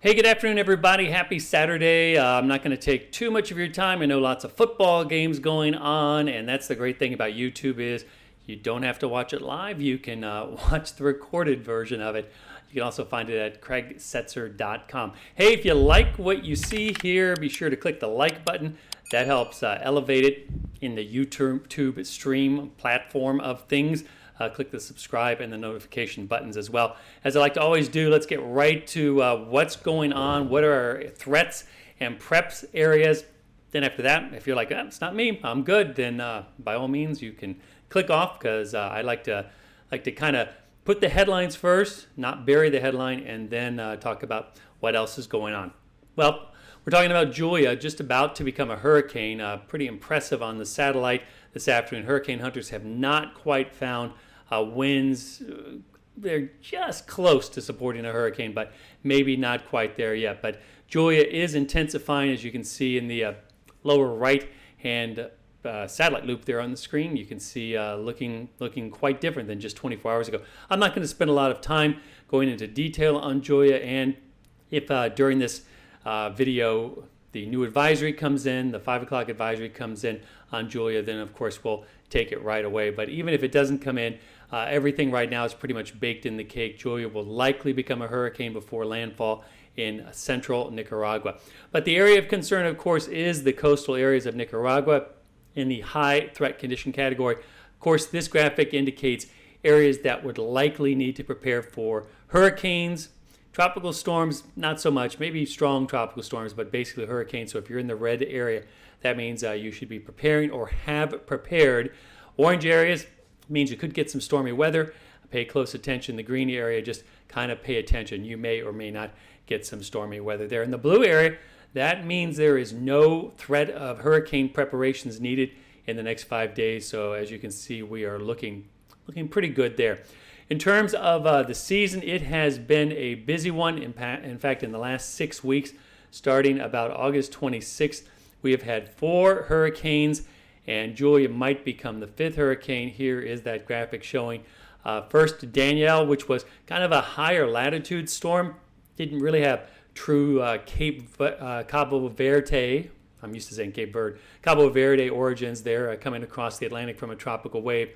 Hey, good afternoon, everybody. Happy Saturday. I'm not going to take too much of your time. I know lots of football games going on, and that's the great thing about YouTube is you don't have to watch it live. You can watch the recorded version of it. You can also find it at craigsetzer.com. Hey, if you like what you see here, be sure to click the like button. That helps elevate it in the YouTube stream platform of things. Click the subscribe and the notification buttons as well. As I like to always do, let's get right to what's going on. What are our threats and preps areas? Then after that, if you're like, it's not me, I'm good, then by all means you can click off because I like to kind of put the headlines first, not bury the headline, and then talk about what else is going on. Well, we're talking about Julia, just about to become a hurricane. Pretty impressive on the satellite this afternoon. Hurricane hunters have not quite found winds. They're just close to supporting a hurricane, but maybe not quite there yet. But Julia is intensifying, as you can see in the lower right-hand satellite loop there on the screen. You can see looking quite different than just 24 hours ago. I'm not going to spend a lot of time going into detail on Julia, and if during this video the new advisory comes in, the 5 o'clock advisory comes in on Julia, then of course we'll take it right away. But even if it doesn't come in, everything right now is pretty much baked in the cake. Julia will likely become a hurricane before landfall in central Nicaragua. But the area of concern, of course, is the coastal areas of Nicaragua in the high threat condition category. Of course, this graphic indicates areas that would likely need to prepare for hurricanes. Tropical storms, not so much, maybe strong tropical storms, but basically hurricanes. So if you're in the red area, that means you should be preparing or have prepared. Orange areas means you could get some stormy weather. Pay close attention. The green area, just kind of pay attention. You may or may not get some stormy weather there. In the blue area, that means there is no threat of hurricane preparations needed in the next 5 days. So as you can see, we are looking pretty good there. In terms of the season, it has been a busy one. In fact, in the last 6 weeks, starting about August 26th, we have had 4 hurricanes, and Julia might become the 5th hurricane. Here is that graphic showing first Danielle, which was kind of a higher latitude storm. Didn't really have true Cabo Verde, I'm used to saying Cape Verde, Cabo Verde origins there, coming across the Atlantic from a tropical wave.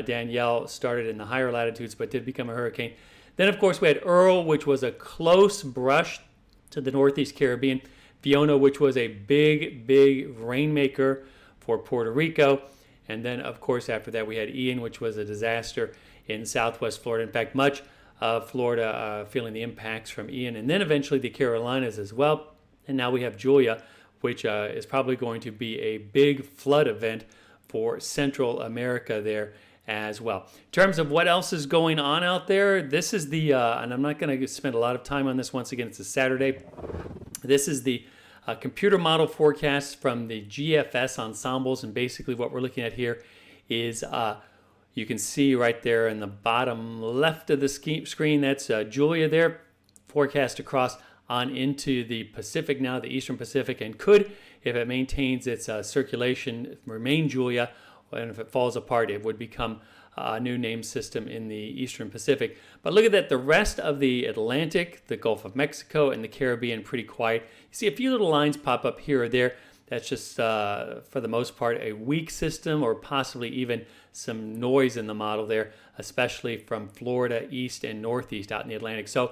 Danielle started in the higher latitudes but did become a hurricane. Then, of course, we had Earl, which was a close brush to the Northeast Caribbean. Fiona, which was a big rainmaker for Puerto Rico. And then, of course, after that, we had Ian, which was a disaster in southwest Florida. In fact, much of Florida feeling the impacts from Ian. And then eventually the Carolinas as well. And now we have Julia, which is probably going to be a big flood event for Central America there as well. In terms of what else is going on out there, this is the, and I'm not going to spend a lot of time on this. Once again, it's a Saturday. This is the computer model forecast from the GFS ensembles, and basically what we're looking at here is you can see right there in the bottom left of the screen, that's Julia there, forecast across on into the Pacific now, the Eastern Pacific, and could, if it maintains its circulation, remain Julia. And if it falls apart, it would become a new name system in the Eastern Pacific. But look at that, the rest of the Atlantic, the Gulf of Mexico, and the Caribbean, pretty quiet. You see a few little lines pop up here or there. That's just, for the most part, a weak system or possibly even some noise in the model there, especially from Florida, east and northeast out in the Atlantic. So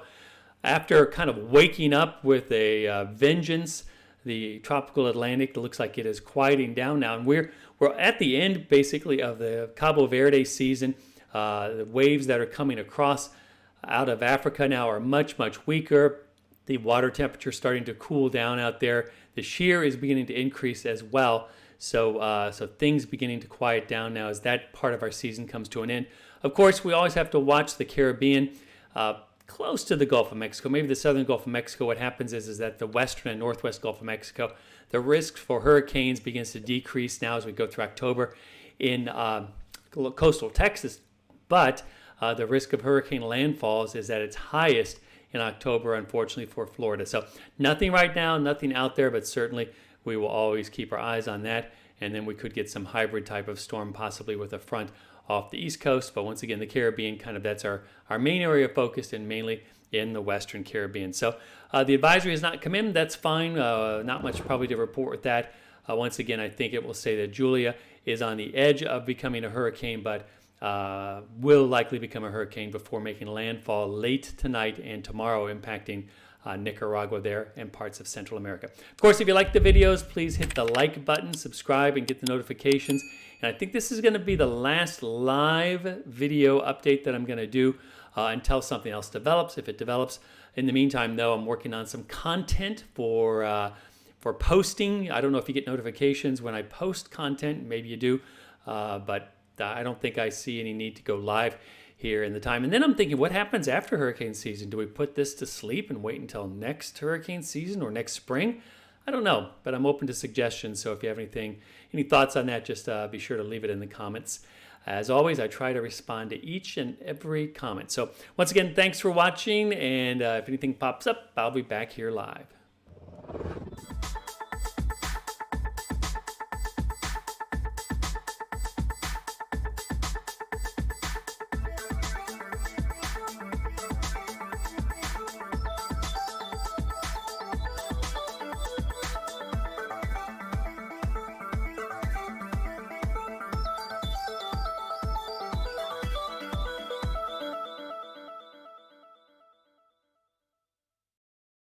after kind of waking up with a vengeance, the tropical Atlantic looks like it is quieting down now. And we're at the end, basically, of the Cabo Verde season. The waves that are coming across out of Africa now are much weaker. The water temperature is starting to cool down out there. The shear is beginning to increase as well. So things beginning to quiet down now as that part of our season comes to an end. Of course, we always have to watch the Caribbean. Close to the Gulf of Mexico, maybe the southern Gulf of Mexico, what happens is that the western and northwest Gulf of Mexico, the risk for hurricanes begins to decrease now as we go through October in coastal Texas. But the risk of hurricane landfalls is at its highest in October, unfortunately, for Florida. So nothing right now, nothing out there, but certainly we will always keep our eyes on that. And then we could get some hybrid type of storm, possibly with a front off the East Coast. But once again, the Caribbean, kind of that's our main area of focus, and mainly in the Western Caribbean. So the advisory has not come in. That's fine. Not much probably to report with that. Once again, I think it will say that Julia is on the edge of becoming a hurricane, but will likely become a hurricane before making landfall late tonight and tomorrow, impacting Nicaragua there and parts of Central America. Of course, if you like the videos, please hit the like button, subscribe, and get the notifications. And I think this is going to be the last live video update that I'm going to do until something else develops, if it develops. In the meantime, though, I'm working on some content for posting. I don't know if you get notifications when I post content. Maybe you do, but I don't think I see any need to go live here in the time. And then I'm thinking, what happens after hurricane season? Do we put this to sleep and wait until next hurricane season or next spring? I don't know, but I'm open to suggestions. So if you have any thoughts on that, just be sure to leave it in the comments. As always, I try to respond to each and every comment. So once again, thanks for watching. And if anything pops up, I'll be back here live.